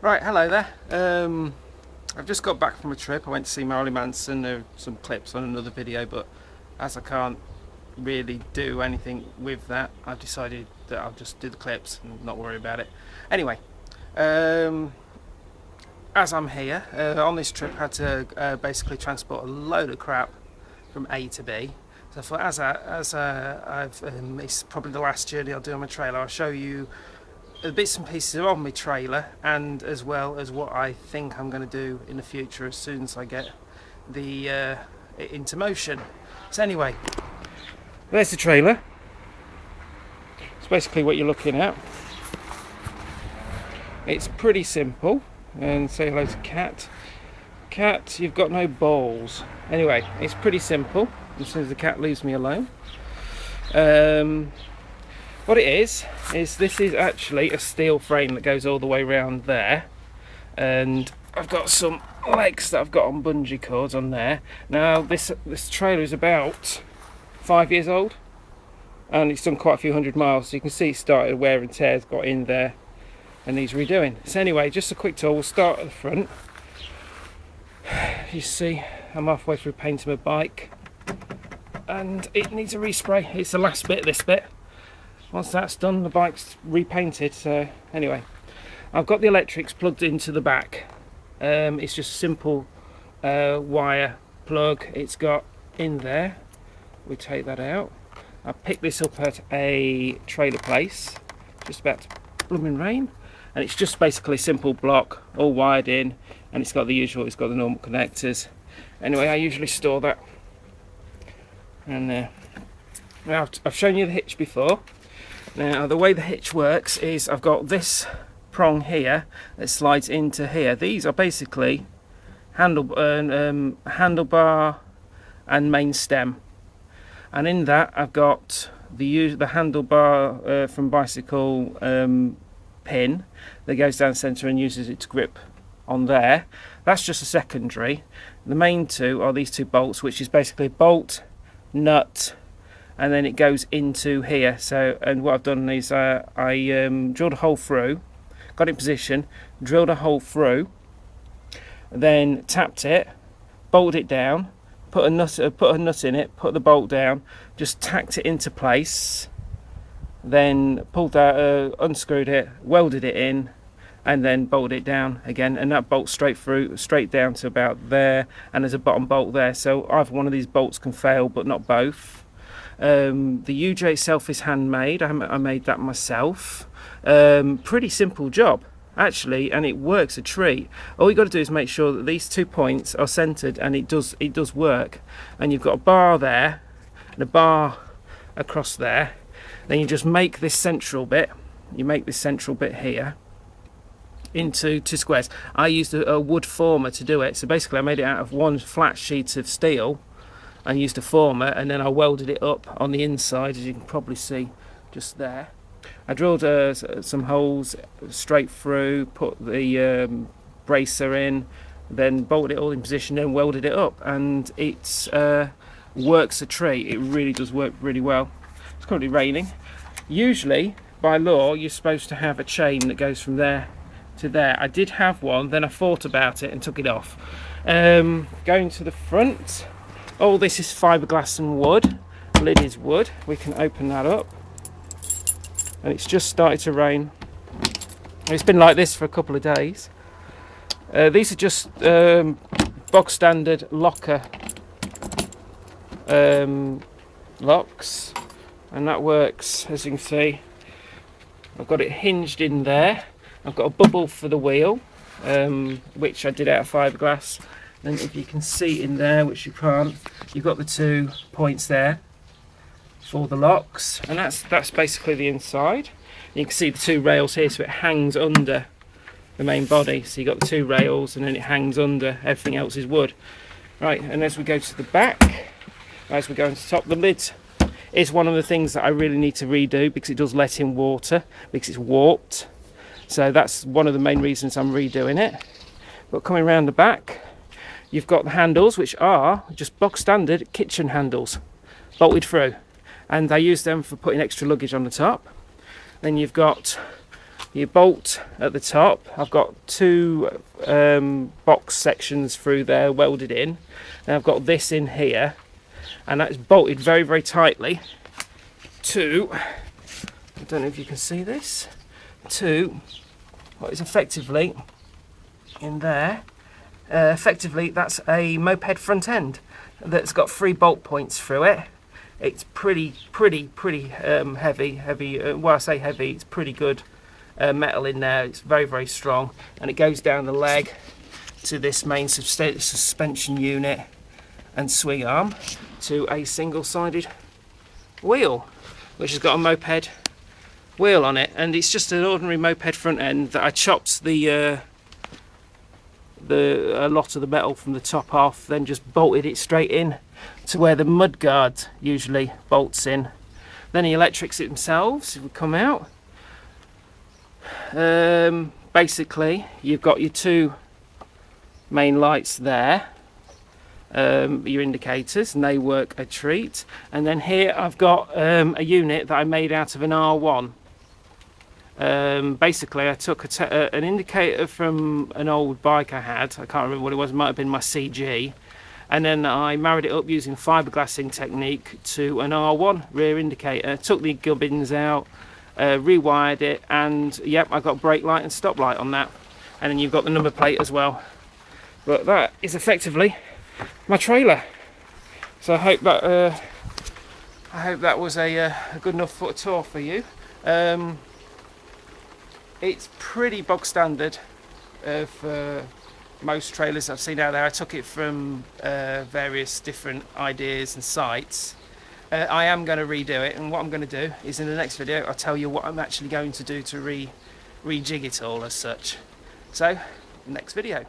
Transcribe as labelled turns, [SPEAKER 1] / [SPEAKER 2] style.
[SPEAKER 1] Right, hello there. I've just got back from a trip. I went to see Marilyn Manson. There are some clips on another video, but as I can't really do anything with that, I've decided that I'll just do the clips and not worry about it. Anyway, um, as I'm here on this trip, I had to basically transport a load of crap from A to B. So I thought, it's probably the last journey I'll do on my trailer. I'll show you the bits and pieces of my trailer, and as well as what I think I'm going to do in the future as soon as I get the it into motion. So anyway, there's the trailer. It's basically what you're looking at. It's pretty simple. And say hello to Cat. Cat, you've got no balls. Anyway, it's pretty simple as soon as the cat leaves me alone. What it is this is actually a steel frame that goes all the way around there, and I've got some legs that I've got on bungee cords on there. Now this trailer is about 5 years old, and it's done quite a few hundred miles, so you can see it started wear and tears got in there and needs redoing. So anyway, just a quick tour. We'll start at the front. You see I'm halfway through painting my bike and it needs a respray. It's the last bit, this bit. Once that's done, the bike's repainted. So anyway, I've got the electrics plugged into the back. It's just a simple wire plug it's got in there. We take that out. I picked this up at a trailer place, just about to blooming rain, and it's just basically a simple block, all wired in, and it's got the usual, it's got the normal connectors. Anyway, I usually store that. And now I've shown you the hitch before. Now the way the hitch works is I've got this prong here that slides into here. These are basically handlebar and main stem, and in that I've got the handlebar from bicycle pin that goes down the centre and uses it to grip on there. That's just a secondary. The main two are these two bolts, which is basically bolt, nut, and then it goes into here. So, and what I've done is I drilled a hole through, got it in position, drilled a hole through, then tapped it, bolted it down, put a nut in it, put the bolt down, just tacked it into place, then pulled that, unscrewed it, welded it in, and then bolted it down again, and that bolts straight down to about there, and there's a bottom bolt there. So either one of these bolts can fail, but not both. The UJ itself is handmade. I made that myself. Pretty simple job actually, and it works a treat. All you got to do is make sure that these 2 points are centered, and it does work. And you've got a bar there and a bar across there. Then you just make this central bit. You make this central bit here into 2 squares. I used a wood former to do it. So basically I made it out of one flat sheet of steel and used a former, and then I welded it up on the inside, as you can probably see just there. I drilled some holes straight through, put the bracer in, then bolted it all in position, then welded it up, and it works a treat. It really does work really well. It's currently raining. Usually by law you're supposed to have a chain that goes from there to there. I did have one, then I thought about it and took it off. Going to the front, all this is fiberglass and wood. The lid is wood. We can open that up, and it's just started to rain. It's been like this for a couple of days. These are just bog standard locker locks, and that works. As you can see, I've got it hinged in there. I've got a bubble for the wheel, which I did out of fiberglass. And if you can see in there, which you can't, you've got the 2 points there for the locks, and that's basically the inside. You can see the 2 rails here, so it hangs under the main body. So you've got the 2 rails, and then it hangs under. Everything else is wood. Right, and as we go to the back, as we go into the top, the lid is one of the things that I really need to redo, because it does let in water, because it's warped. So that's one of the main reasons I'm redoing it. But coming around the back, you've got the handles, which are just bog standard kitchen handles, bolted through, and I use them for putting extra luggage on the top. Then you've got You bolt at the top. I've got two box sections through there welded in, and I've got this in here, and that's bolted very, very tightly to, I don't know if you can see this, to what is effectively in there. Effectively, that's a moped front end that's got 3 bolt points through it. It's pretty heavy. Well, I say heavy, it's pretty good metal in there. It's very, very strong, and it goes down the leg to this main suspension unit and swing arm to a single-sided wheel, which has got a moped wheel on it, and it's just an ordinary moped front end that I chopped a lot of the metal from the top off, then just bolted it straight in to where the mud guard usually bolts in. Then the electrics themselves would come out. Basically, you've got your 2 main lights there, your indicators, and they work a treat. And then here I've got a unit that I made out of an R1. Basically, I took an indicator from an old bike I had. I can't remember what it was. It might have been my CG. And then I married it up using fiberglassing technique to an R1 rear indicator. Took the gubbins out, rewired it, and yep, I got brake light and stop light on that. And then you've got the number plate as well. But that is effectively my trailer. So I hope that was a good enough foot tour for you. It's pretty bog standard for most trailers I've seen out there. I took it from various different ideas and sites. I am going to redo it, and what I'm going to do is in the next video I'll tell you what I'm actually going to do to rejig it all as such. So, next video.